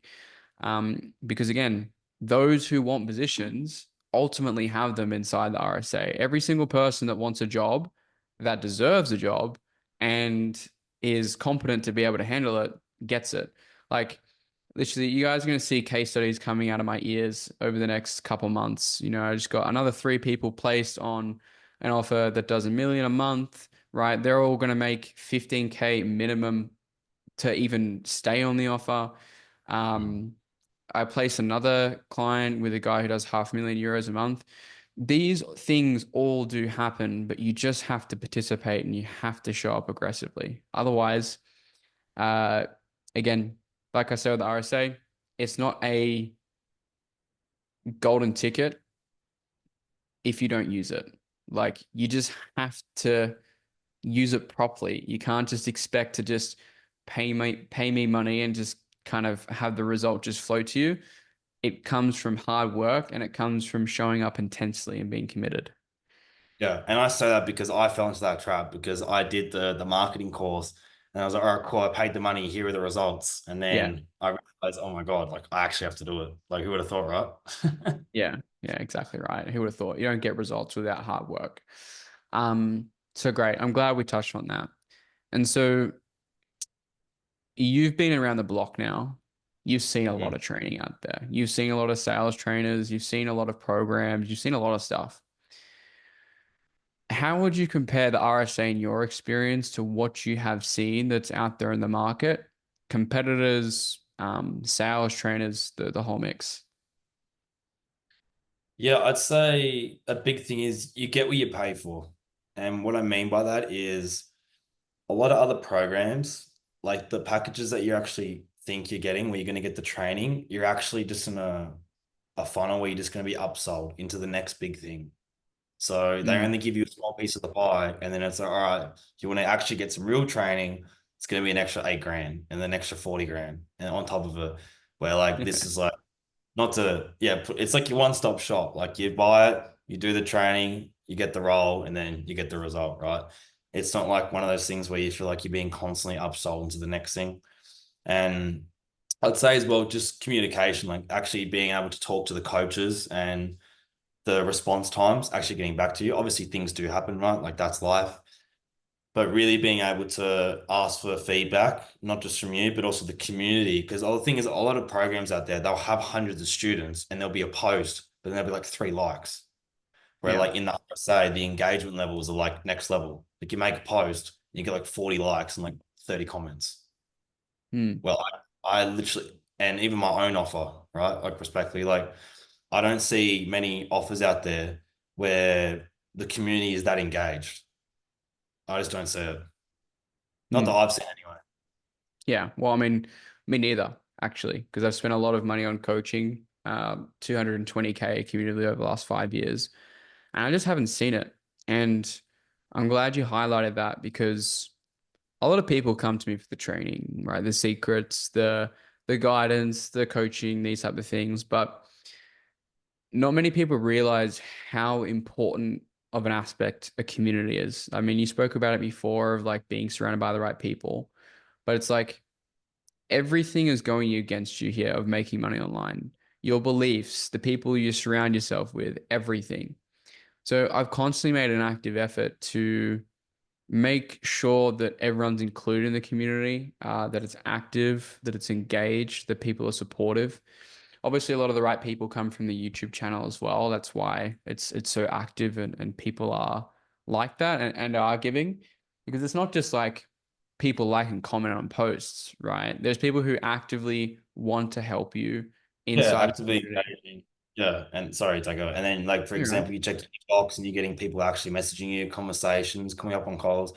Because again, those who want positions ultimately have them inside the RSA. Every single person that wants a job, that deserves a job, and is competent to be able to handle it, gets it. Like literally, you guys are going to see case studies coming out of my ears over the next couple months. I just got another three people placed on an offer that does 1 million a month, right? They're all going to make 15K minimum to even stay on the offer. Mm. Um, I place another client with a guy who does 500,000 euros a month. These things all do happen, but you just have to participate and you have to show up aggressively. Otherwise, uh, again, like I said with the RSA, it's not a golden ticket if you don't use it. Like you just have to use it properly. You can't just expect to just pay me money and just kind of have the result just flow to you. It comes from hard work and it comes from showing up intensely and being committed. Yeah, and I say that because I fell into that trap because I did the marketing course and I was like, all right, cool, I paid the money, here are the results. And Yeah. then I realized, oh my God, like I actually have to do it. Like who would have thought, right? Yeah. Yeah, exactly right. Who would have thought? You don't get results without hard work. So great. I'm glad we touched on that. And so you've been around the block now. You've seen a lot Mm. of training out there. You've seen a lot of sales trainers. You've seen a lot of programs. You've seen a lot of stuff. How would you compare the RSA in your experience to what you have seen that's out there in the market? Competitors, sales trainers, the whole mix. Yeah, I'd say a big thing is you get what you pay for. And what I mean by that is a lot of other programs, like the packages that you actually think you're getting, where you're going to get the training, you're actually just in a funnel where you're just going to be upsold into the next big thing. So they Mm, only give you a small piece of the pie, and then it's like, all right, if you want to actually get some real training, it's going to be an extra 8 grand and then an extra 40 grand. And on top of it, where like this is like, not to, yeah, it's like your one-stop shop. Like you buy it, you do the training, you get the role, and then you get the result, right? It's not like one of those things where you feel like you're being constantly upsold into the next thing. And I'd say as well, just communication, like actually being able to talk to the coaches and the response times actually getting back to you. Obviously, things do happen, right? Like that's life. But really being able to ask for feedback, not just from you, but also the community. Because the other thing is, a lot of programs out there, they'll have hundreds of students and there'll be a post, but then there'll be like 3 likes. Where yeah. like in the RSA, the engagement levels are like next level. Like you make a post, you get like 40 likes and like 30 comments. Mm, Well, I literally, and even my own offer, right? Like respectfully, like I don't see many offers out there where the community is that engaged. I just don't see it. Not that mm. I've seen anyway. Yeah. Well, I mean, me neither, actually, because I've spent a lot of money on coaching, 220K cumulatively over the last 5 years, and I just haven't seen it. And I'm glad you highlighted that because a lot of people come to me for the training, right? The secrets, the guidance, the coaching, these type of things. But not many people realize how important of an aspect a community is. I mean, you spoke about it before of like being surrounded by the right people, but it's like everything is going against you here of making money online. Your beliefs, the people you surround yourself with, everything. So I've constantly made an active effort to make sure that everyone's included in the community, that it's active, that it's engaged, that people are supportive. Obviously, a lot of the right people come from the YouTube channel as well. That's why it's so active and people are like that and are giving because it's not just like people like and comment on posts, right? There's people who actively want to help you Yeah, inside the actively community. engaging. Yeah, and sorry, take over. And then, like for You're right. example, you check the box and you're getting people actually messaging you, conversations coming up on calls,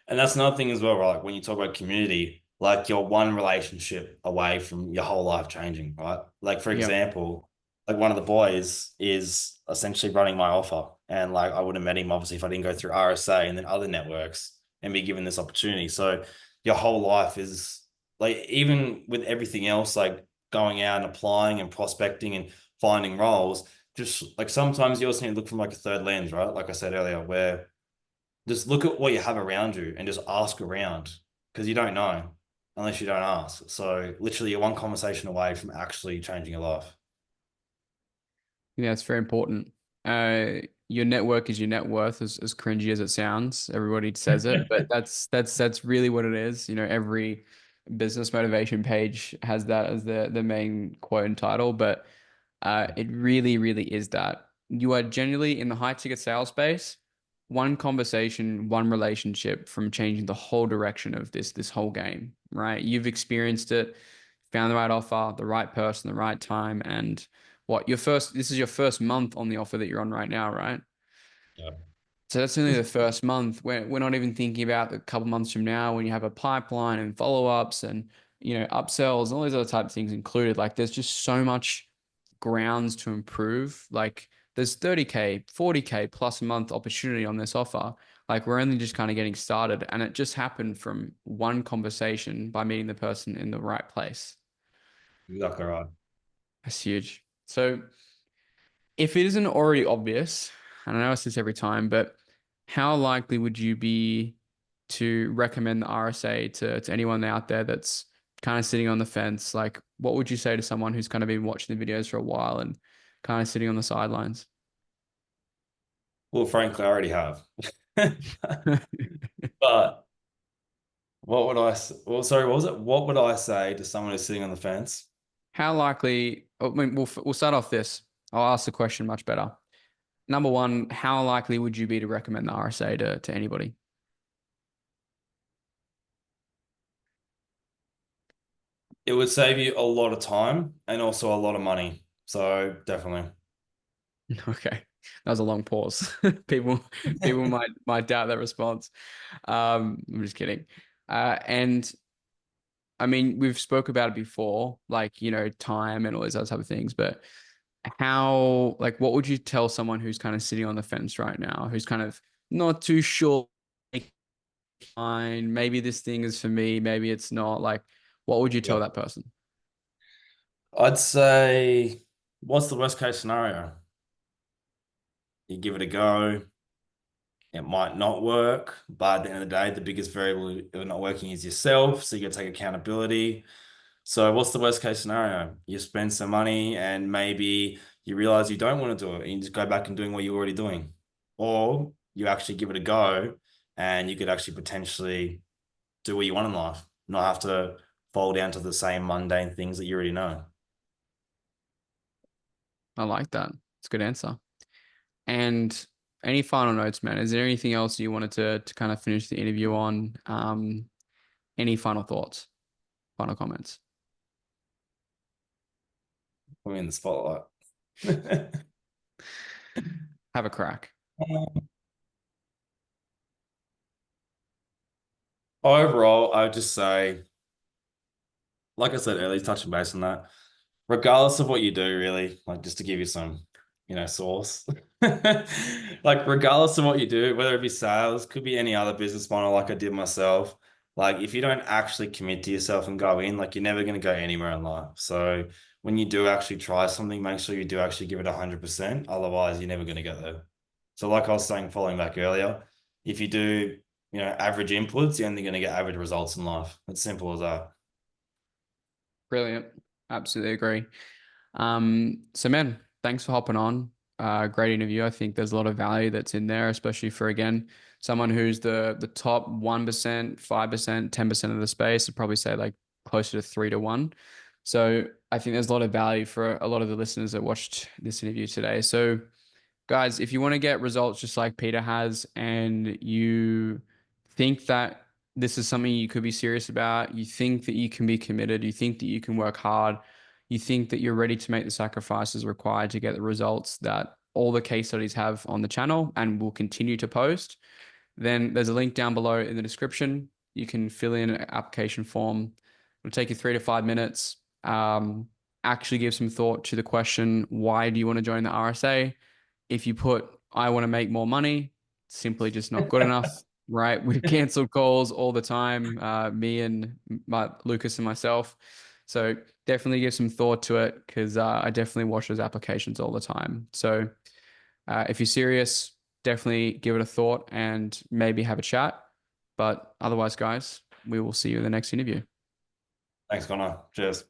and that's another thing as well, right? Like when you talk about community, like you're one relationship away from your whole life changing, right? Like for Yeah. example, like one of the boys is essentially running my offer, and like I would have met him obviously if I didn't go through RSA and then other networks and be given this opportunity. So your whole life is like even with everything else, like going out and applying and prospecting and finding roles, just like sometimes you also need to look from like a third lens, right? Like I said earlier, where just look at what you have around you and just ask around because you don't know unless you don't ask. So literally, you're one conversation away from actually changing your life. Yeah, it's very important. Your network is your net worth, as cringy as it sounds. Everybody says it, but that's really what it is. You know, every business motivation page has that as the main quote and title, but it really, really is that. You are genuinely in the high ticket sales space, one conversation, one relationship from changing the whole direction of this whole game, right? You've experienced it, found the right offer, the right person, the right time, and this is your first month on the offer that you're on right now, right? Yeah. So that's only the first month. We're not even thinking about a couple months from now when you have a pipeline and follow-ups and upsells and all these other type of things included. Like there's just so much grounds to improve. Like there's 30K, 40K plus a month opportunity on this offer. Like we're only just kind of getting started. And it just happened from one conversation by meeting the person in the right place. Exactly right. That's huge. So if it isn't already obvious, and I know it's this every time, but how likely would you be to recommend the RSA to anyone out there that's kind of sitting on the fence? Like, what would you say to someone who's kind of been watching the videos for a while and kind of sitting on the sidelines? Well, frankly, I already have. But what would well, sorry, what was it? What would I say to someone who's sitting on the fence? How likely? I mean, we'll start off this. I'll ask the question much better. Number one, how likely would you be to recommend the RSA to anybody? It would save you a lot of time and also a lot of money. So definitely. Okay, that was a long pause. People people might doubt that response. I'm just kidding. And I mean, we've spoke about it before, like time and all those other type of things. But what would you tell someone who's kind of sitting on the fence right now, who's kind of not too sure? Like, fine, maybe this thing is for me, maybe it's not. Like, what would you tell Yeah. that person? I'd say, what's the worst case scenario? You give it a go. It might not work, but at the end of the day, the biggest variable of not working is yourself. So you got to take accountability. So what's the worst case scenario? You spend some money and maybe you realize you don't want to do it and you just go back and doing what you're already doing. Or you actually give it a go and you could actually potentially do what you want in life, not have to fall down to the same mundane things that you already know. I like that. It's a good answer. And any final notes, man? Is there anything else you wanted to kind of finish the interview on? Any final thoughts, final comments? I'm in the spotlight. Have a crack. Overall, I would just say, like I said earlier, touching base on that, regardless of what you do, really, like just to give you some, source. Like, regardless of what you do, whether it be sales, could be any other business model like I did myself. Like, if you don't actually commit to yourself and go in, like, you're never going to go anywhere in life. So, when you do actually try something, make sure you do actually give it 100%. Otherwise, you're never going to get there. So, like I was saying, following back earlier, if you do, average inputs, you're only going to get average results in life. It's simple as that. Brilliant. Absolutely agree. So man, thanks for hopping on. Great interview. I think there's a lot of value that's in there, especially for again, someone who's the top 1%, 5%, 10% of the space. I'd probably say like closer to 3 to 1. So I think there's a lot of value for a lot of the listeners that watched this interview today. So guys, if you want to get results just like Peter has, and you think that this is something you could be serious about, you think that you can be committed, you think that you can work hard, you think that you're ready to make the sacrifices required to get the results that all the case studies have on the channel and will continue to post, then there's a link down below in the description. You can fill in an application form. It'll take you 3 to 5 minutes. Actually give some thought to the question, why do you want to join the RSA? If you put, I want to make more money, simply just not good enough, right? We've canceled calls all the time, me and Lucas and myself. So definitely give some thought to it because I definitely watch those applications all the time. So if you're serious, definitely give it a thought and maybe have a chat. But otherwise, guys, we will see you in the next interview. Thanks, Connor. Cheers.